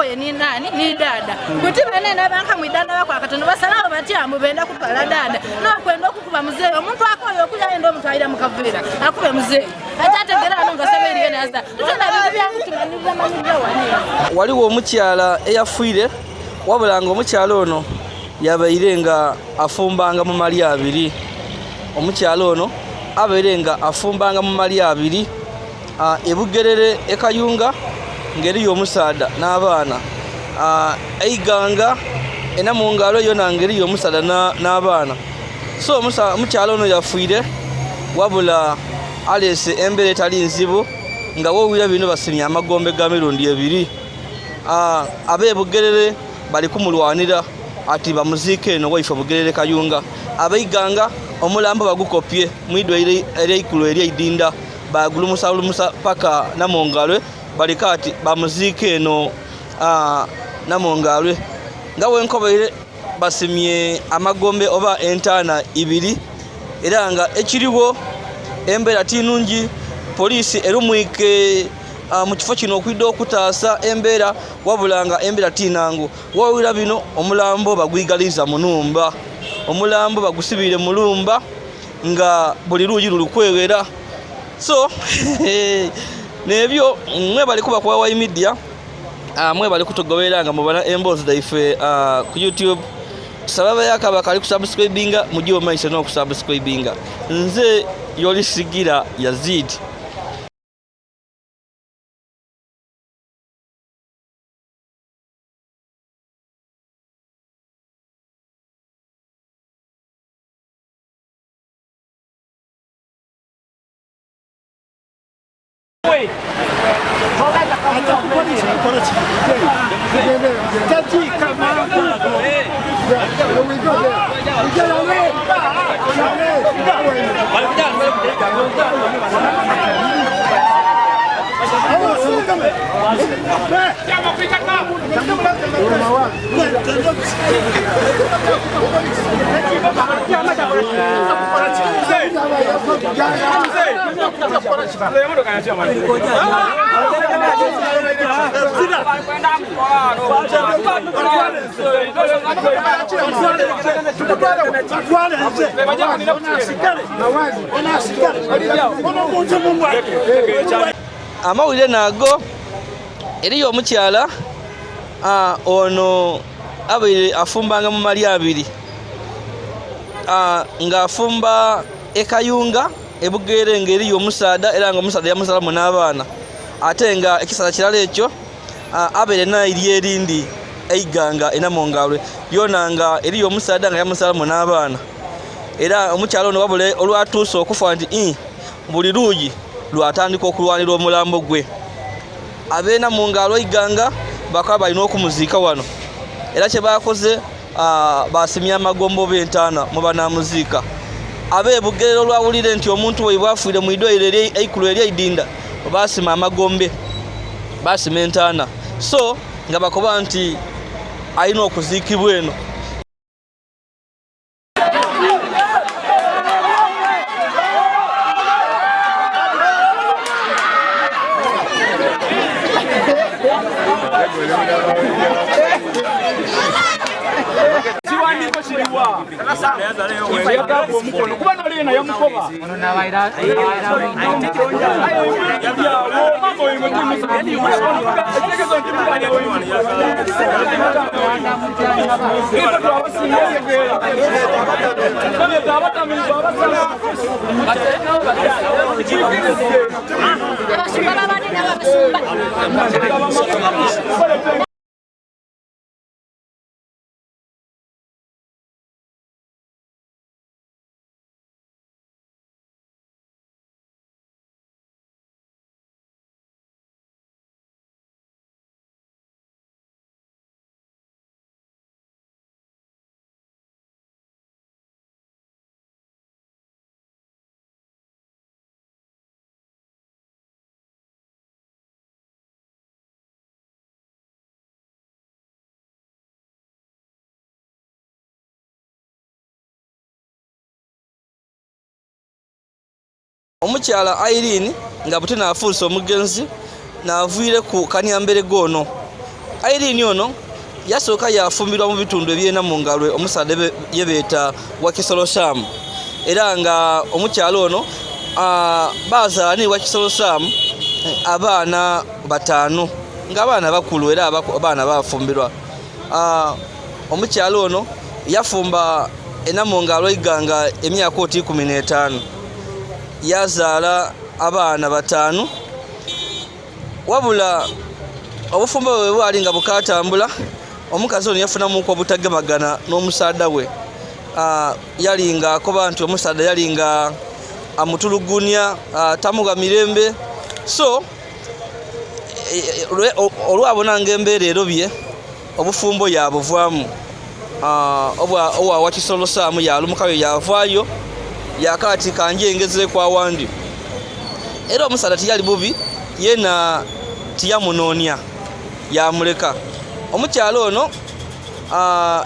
oye ni nani ni dada kuti banene banka mwidanda bako akatono basalawo batyambu benda kupala dada no kwenda okukuba muzee omuntu akoyo okuya endo omuntu ayira mukavira akube muzee atategera ano ngasabeli yene asa tutana bintu byakutumanira manira wani waliwo omukyala eyafuire wabulanga omukyala ono yabaire nga afumbanga mu mali abiri omukyala ono abaire nga afumbanga mu mali abiri ebugerere ekayunga ngeri y'omusaada n'abaana eiganga ena mu ngalo yona ngeri y'omusaada n'abaana so omukyala ono yafuire wabula alese embere etali nzibu nga wowira bino basimya amagombe ga mirundi ebiri abebugerere bali kumulwanira ati bamuziike eno waife bugerere kayunga abeiganga omulambo bagukopye mwidwa ereikulu eryeidinda bagulumusa paka namongalwe balika ati bamuziike eno namongalwe nga wenkobaire basimye amagombe oba entaana ibiri era nga ekiriwo embera tinungi polisi erumwike mu kifo kino okwidde okutaasa embera wabulanga embera tinangu wawira bino omulambo bagwigaliza munumba omulambo bagusibire mulumba nga buli luuyi lulukwewera so nebyo mwe bali kuba kwa Wai Media mwe bali kutogoberera nga mubana emboozi daife ku YouTube sababa yakaba kali kusubscribinga mujiwo maisha no kusubscribinga nze yoli sigira Yazid amawulire nago eriyo omukyala ono abaire afumbanga mu mali abiri nga afumba ekayunga ebugere ngeri y'omusaada era nga omusaada yamusalamu n'abaana ate nga ekisala kirala ekyo abaire nairi erindi eiganga enamongalwe yona nga eri y'omusaada nga yamusalamu n'abaana era omukyala ono wabule olwatuusa okufa nti buli luuyi lwatandika okulwanira omulambo gwe abeena mu ngalo eiganga bakaba balina okumuziika wano era kye bakoze basimya amagombo b'entaana mu banamuziika abeebugerero olwawulire nti omuntu we bwafiire mu idwaliro eikulu eryeidinda basima amagombe basima entaana so nga bakoba nti alina okuziikibwa eno omukyala Irene nga bute naafuuse omugenzi naavuire ku kanyambere gono Irene ono yasooka yafumbirwa mu bitundu ebyena mu ngalo omusaadde yebeeta Wakisolo Sam era nga omukyalo ono bazaala ni Wakisolo Sam abaana 5 ng'abaana bakulu era abaana bafumbirwa. Omukyalo ono yafumba enamungalo iganga emyaka 15 yazaala abaana 5 wabula obufumbo bwe bwali nga bukatambula omukazi ono yafunamuko obutagemagana n'omusaadda we. Yalinga akoba nti omusaadda yalinga amutulugunya tamuga mirembe so olwabona ng'embeera erobye obufumbo yabuvaamu. Owa Wakisolo Sam yalumukayo yavaayo yakati kanje engezere kwa wandi era omusaadda tiyali bubi yena tiyamunoonya yamuleka. Omukyalo ono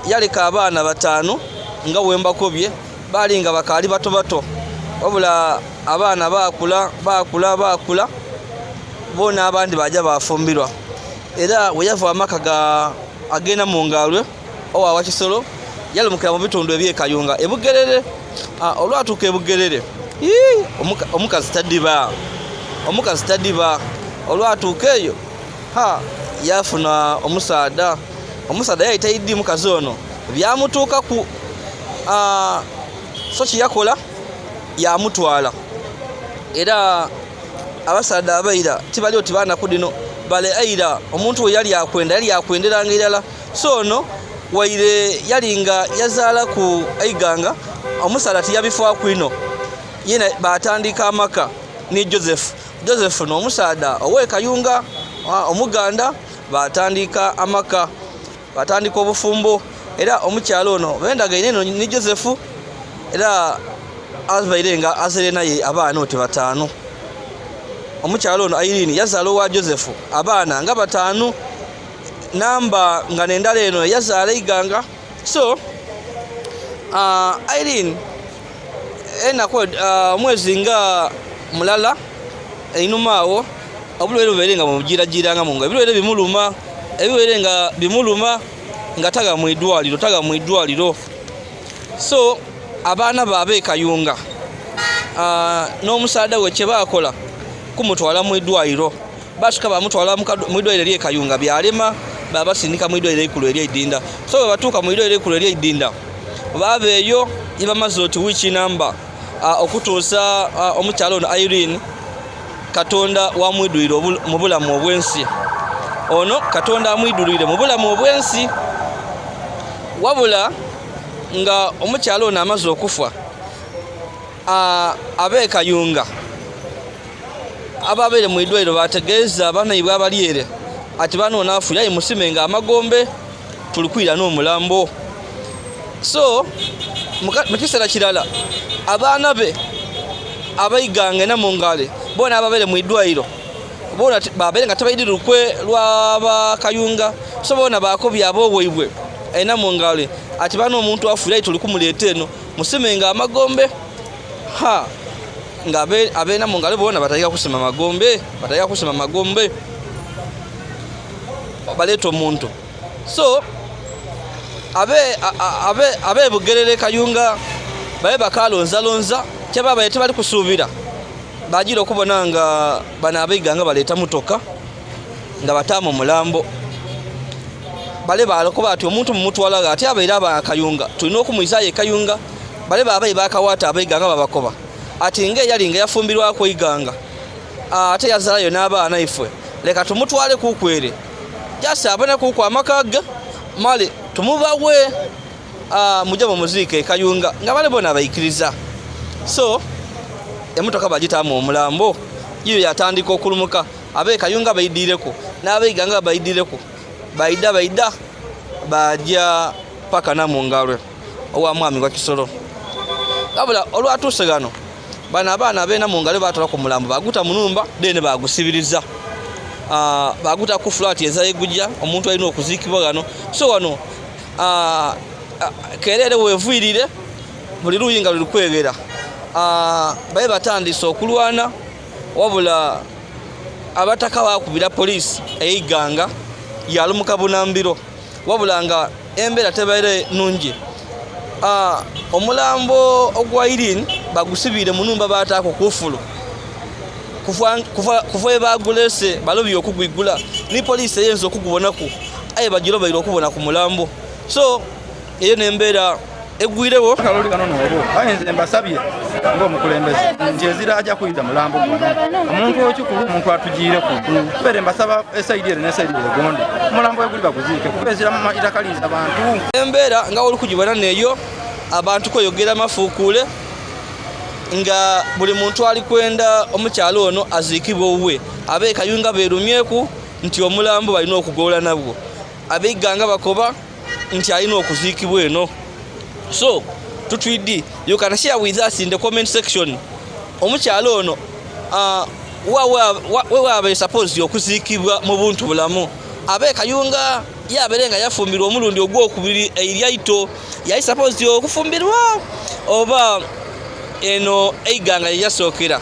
yaleka abaana 5 nga wembakobye bali nga bakali bato wabula abaana bakula bona abandi baja bafumbirwa era weyava amaka agenda mu ngalwe owa Wakisolo yalumukira mu bitundu ebyekayunga ebugerere. Olwatuuka ebugerere omukazi tadiba olwatuuka eyo yafuna omusaadda yayita iddi mukazi ono byamutuukaku so kiyakola yamutwala era abasaadda abaira tibali oti baana kudino bale aira omuntu we yali akwenderanga irala so ono waire yalinga yazaala ku aiganga omusaadda tiyabifa kwino yena batandika amaka ni Joseph no omusaadda owekayunga omuganda batandika amaka batandika obufumbo era omukyalo ono bendaga ineno ni Joseph era azbairenga azerena ye abaana oti 5. Omukyalo ono Irene yazaala wa Joseph abaana nga 5 namba nga nendala eno yazaala iganga so Irene enako mwezi nga mulala einumaawo obulwere buberenga mujiranga munga ebirwere bimuluma nga taga mu idwaliro so abaana baabe kayunga n'omusaadda we kye bakola kumutwala mu idwaliro bashika bamutwala mu idwaliro lye kayunga byalema babasindika mu idwaliro ikulu eri Idinda so batuuka mu idwaliro ikulu eri Idinda babeeyo ibamaze oti wiki namba okutuusa omukyalo ono Irene Katonda wamwidulire mu bulamu obwensi ono Katonda amwidulire mu bulamu obwensi wabula nga omukyalo ono amaze okufa abekayunga ababeere mu idwaliro bategeeza abanayibwa abalyere ati bano naafu yayi musime nga amagombe tulikwira n'omulambo so mu kiseera kirala abaana be abaiganga namungale bona ababeere mu idwaliro bona babeere nga tebaidire lukwe lw'abakayunga so bona bakobya aboobweibwe namungale ati bano omuntu afuire ayi tuli kumuleeta eno musime nga amagombe nga abe namungale bona batayika kusima magombe baleeta omuntu so abe bugerere kayunga babe bakalonzalonza kyebaba tebali kusuubira bagira okubona nga bana abaiganga baleeta mutoka nga bataamu mulambo bale balokoba ati omuntu mumutwala ati abaira abakayunga tulina okumwizayo ekayunga bale babayi bakawaata abaiganga babakoba ati yalinga yafumbirwako iganga ate yazalayo n'abaana ifwe leka tumutwale kukwere jasa abone kuko amakaga male tumubawe mujja mu muzika ekayunga nga bale bona bayikiriza so emotoka bagitamu omulambo yiyo yatandika okulumuka abekayunga bayidireko n'abaiganga bayidireko baida bajja paka namungalwe owa mwami Wakisolo kabula olwatuuse gano bana abaana abeena mu ngalo batwala ku mulambo baguta munumba dene bagusibiriza baguta ku flat ezayegujja omuntu alina okuziikibwa gano so wano kerere wevuirire buli luyinga lukwegera baye batandise okulwana wabula abataka bakubira poliisi eyiganga yalumuka bunambiro wabula nga embeera tebaire nungi. Omulambo ogwa Irene bagusibire mu numba bataako kufulu kufa bagulese balobye okugwigula ni poliisi eyinza okugubonaku aye bagirobaire okubona ku mulambo. So eyo nembeera egwirewo kaloli kano nobo ayinze mbasabye ng'omukulembeze nti ezira ajja kuyita mulambo guno omuntu okikulu omuntu atugireko kubere mbasaba esaidi ere n'esaidi egonde omulambo eguli baguziike kuba ezira itakaliza bantu embeera nga oli kugibona neyo abantu kweyogera mafuukule nga buli muntu ali kwenda omukyalo ono aziikibwe owuwe abeekayunga beerumyeku nti omulambo balina okugoola nabwo abeiganga bakoba nti alina okuziikibwa eno. So tutwidi you can share with us in the comment section omukyalo ono wabe suppose okuziikibwa mu buntu bulamu abeekayunga yaberenga yafumbirwa omulundi ogwokubiri eryaito yali suppose okufumbirwa oba eno eiganga yasookera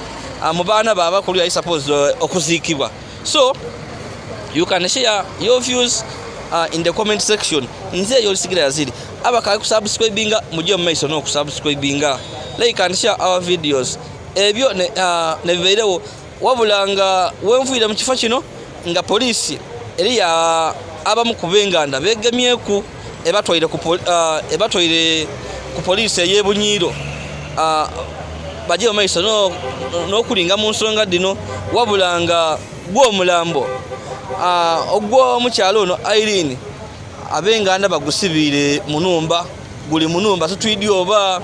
mu baana babakulu yali suppose okuziikibwa. So you can share your views in the comment section. Nze yolisigera yaziri abakali kusubscribinga mujye mu maiso n'okusubscribinga, like and share our videos. Ebyo ne bibeirewo wabulanga wenvuire mu kifo kino nga poliisi eri ya abamu ku b'Enganda begemyeku ebatwaire ku poliisi ey'Ebunyiiro bajye mu maiso n'okulinga mu nsonga dino wabulanga gw'omulambo ogw'omukyalo ono Irene ab'Enganda bagusibire mu numba guli mu numba tutwidi oba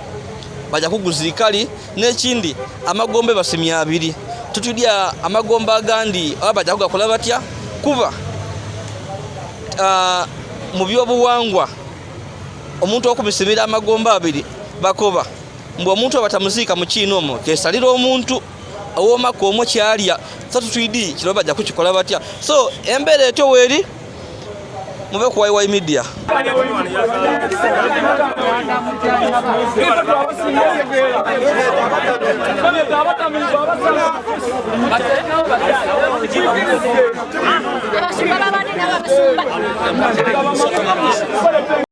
bajja kuguziikali n'ekindi amagombe basimya abiri tutwidi amagombe agandi oba bajja kugakola batya kuba mu byobuwangwa omuntu okubisimira amagombe abiri bakoba mbwe omuntu abatamuziika mu kiina omwo kesalira omuntu ow'omaka omwo kyalya so tutwidi kiro bajja kukikola batya. So embeera etyo weeri mube ku YY Media.